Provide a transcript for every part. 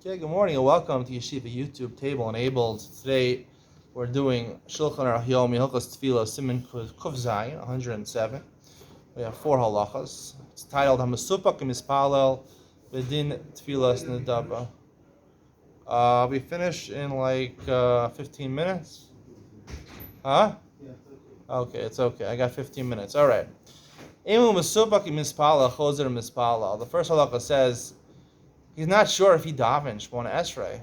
Okay, good morning and welcome to Yeshiva YouTube Table Enabled. Today we're doing Shulchan Aruch Yomi Hilchos Tefillah Siman Kuf Zayin 107. We have 4 halachas. It's titled Hamasupak Mispalel V'Din Tefillas Nedava. We finish in like 15 minutes. Huh? Okay, it's okay. I got 15 minutes. All right. Emu Masupak Mispalel Chozer Mispalel. The first halacha says he's not sure if he davens Shmona Esrei.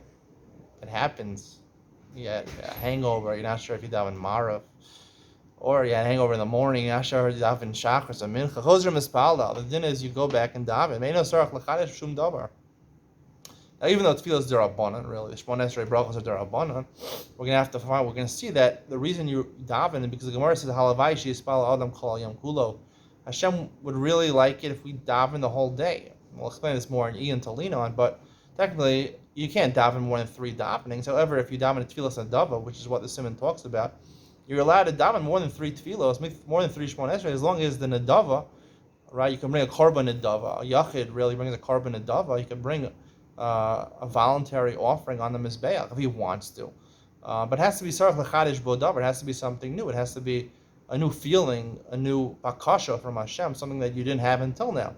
It happens. You had a hangover, you're not sure if you daven Marav. Or you had a hangover in the morning, you're not sure if you daven Shachris or Mincha. Chozer Mispalel. The din is you go back and daven. Meino Sarach L'chadesh Shum Davar. Now, even though Tefillah is Derabanan, really, the Shmona Esrei brachos are Derabanan, we're going to see that the reason you daven is because the Gemara says, Halavai Shiyispal Adam Kol Yom Kulo. Hashem would really like it if we daven the whole day. We'll explain this more in Ian to lean on, but technically, you can't daven more than 3 davenings. However, if you daven a tefillas Nedava, which is what the Simon talks about, you're allowed to daven more than 3 tefillos, more than 3 Shmona Esrei, as long as the Nedava, right? You can bring a korban Nedava. A Yachid really brings a korban Nedava. You can bring a voluntary offering on the Mizbeach if he wants to. But it has to be Sarach L'chadesh Bo Davar. It has to be something new. It has to be a new feeling, a new bakasha from Hashem, something that you didn't have until now.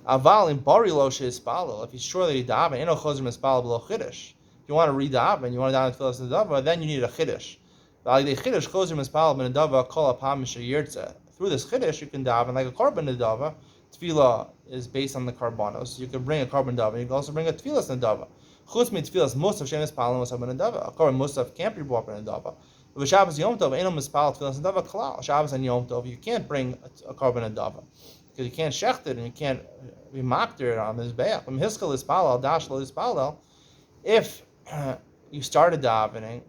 Aval in bari lo sheispalo. If he's sure that he daven, eno chozer mispalo below chiddush. If you want to redaven, you want to daven tefillas nedava, then you need a chiddush. V'alidei chiddush chozer mispalo ben nedava kol apam sheyirtze. Through this chiddush, you can daven like a korban nedava. Tefillah is based on the karbanos. You can bring a korban nedava. You can also bring a tefillas nedava. Chutz mi tefillas musaf shem mispalo musaf ben nedava. A korban musaf can't be brought ben nedava. But Shabbos Yom Tov eno mispalo tefillas nedava klal. Shabbos and Yom Tov you can't bring a korban nedava. Because you can't shecht it and you can't be mocked it on this bayach. If you started davening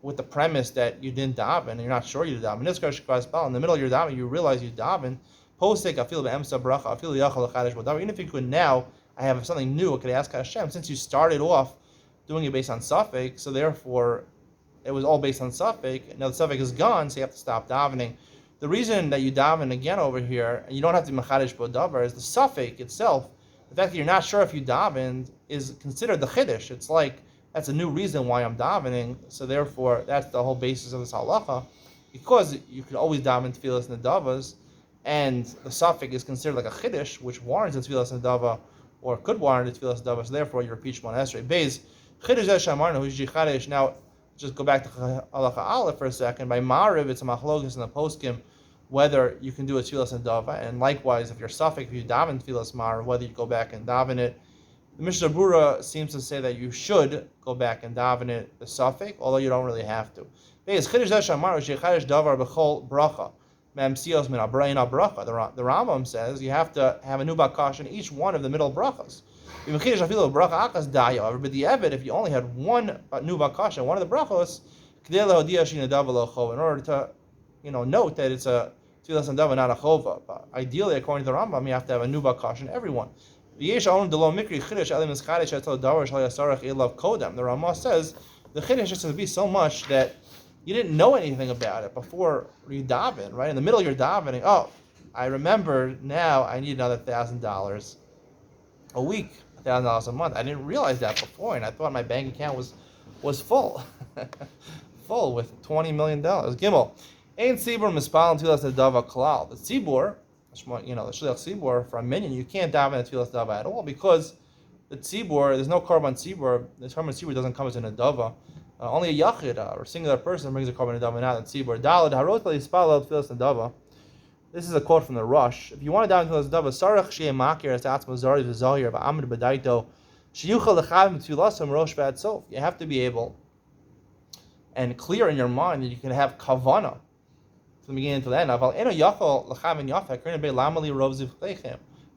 with the premise that you didn't daven and you're not sure you daven, in the middle of your davening you realize you daven, even if you could now, I have something new, I could ask Hashem, since you started off doing it based on suffix, so therefore it was all based on suffix, now the suffix is gone, so you have to stop davening. The reason that you daven again over here, and you don't have to be Mechadesh Bo Davar, is the suffix itself. The fact that you're not sure if you davened is considered the Chiddush. It's like, that's a new reason why I'm davening, so therefore, that's the whole basis of this halacha. Because you could always daven Tefillas Nedavas, and the suffix is considered like a Chiddush, which warrants a Tefillas Nedava, or could warrant a Tefillas Nedava, so therefore you repeat Shmona Esrei. Beis, Chiddush Eshamarna, Huji Chadesh. Now, just go back to halacha aleph for a second. By Mariv, it's a machlokes in the poskim whether you can do a tefillas nedava, and likewise, if you're suffix, if you daven tefillas Mariv, whether you go back and daven it. The Mishnah Berurah seems to say that you should go back and daven it the suffix, although you don't really have to. The Rambam says you have to have a new bakash in each one of the middle brachas. But the Evid, if you only had one new bakasha, one of the brachos, in order to, note that it's a tefillas nedava, not a chova. But ideally, according to the Rambam, you have to have a new bakasha in everyone. The Rambam says the chiddush has to be so much that you didn't know anything about it before you daven, right? In the middle of your davening, oh, I remember now I need another $1,000 a week. $1,000 a month. I didn't realize that before, and I thought my bank account was full, full with $20 million. Gimel, ain't tzibur mispal tefillas nedava klal. The tzibur, the shliach tzibur for a minyan, you can't daven a tefillas nedava at all because the tzibur, there's no korban tzibur. The korban tzibur doesn't come as a nedava. Only a yachid or singular person brings a korban nedava, not a tzibur. Daled harot lispal tefillas nedava. This is a quote from the Rush. If you want to down to this dava, sarach shei makir as atzma zari v'zahir v'amid b'daito sheyuchal lechav mitfilasam rosh v'ad sof. You have to be able and clear in your mind that you can have kavana from the beginning to the end. Aval eno yachal lechav and yafek rina be lamali rov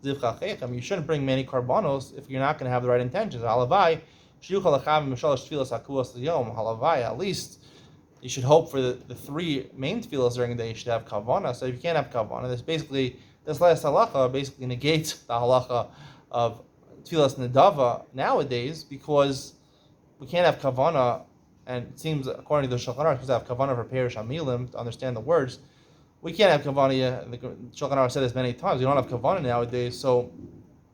zivchachechem. You shouldn't bring many karbanos if you're not going to have the right intentions. Halavai sheyuchal lechav mishalosh tfilas hakuas liyom. Halavai, at least you should hope for the 3 main tefillas during the day. You should have kavana. So if you can't have kavana, this last halacha basically negates the halacha of tefillas nedava nowadays, because we can't have kavana, and it seems according to the Shulchan Aruch, because I have kavana for perish hamilim to understand the words. We can't have kavana. The Shulchan Aruch said this many times. We don't have kavana nowadays, so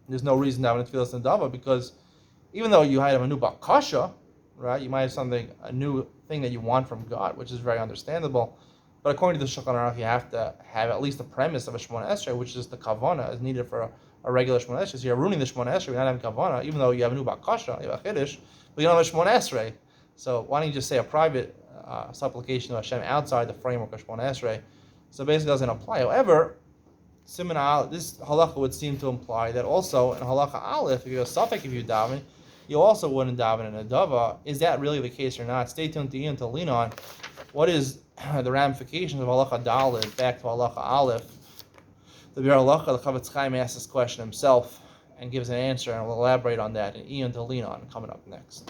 there's no reason to have a tefillas nedava, because even though you might have a new bakasha, right? You might have a new thing that you want from God, which is very understandable. But according to the Shulchan Aruch, you have to have at least the premise of a Shemona Esrei, which is the kavana is needed for a regular Shemona Esrei. So you're ruining the Shemona Esrei, you're not having kavana, even though you have a new bakasha, you have a chiddush, but you don't have a Shemona Esrei. So why don't you just say a private supplication to Hashem outside the framework of Shemona Esrei? So basically, it doesn't apply. However, this halacha would seem to imply that also in halacha aleph, if you have a suffix if you daven, you also wouldn't daven in a dava. Is that really the case or not? Stay tuned to Ian to lean on. What is the ramifications of halacha dalet back to halacha aleph? The Bir Halacha, the Chavetz Chaim asks this question himself and gives an answer, and we'll elaborate on that in Ian to lean on coming up next.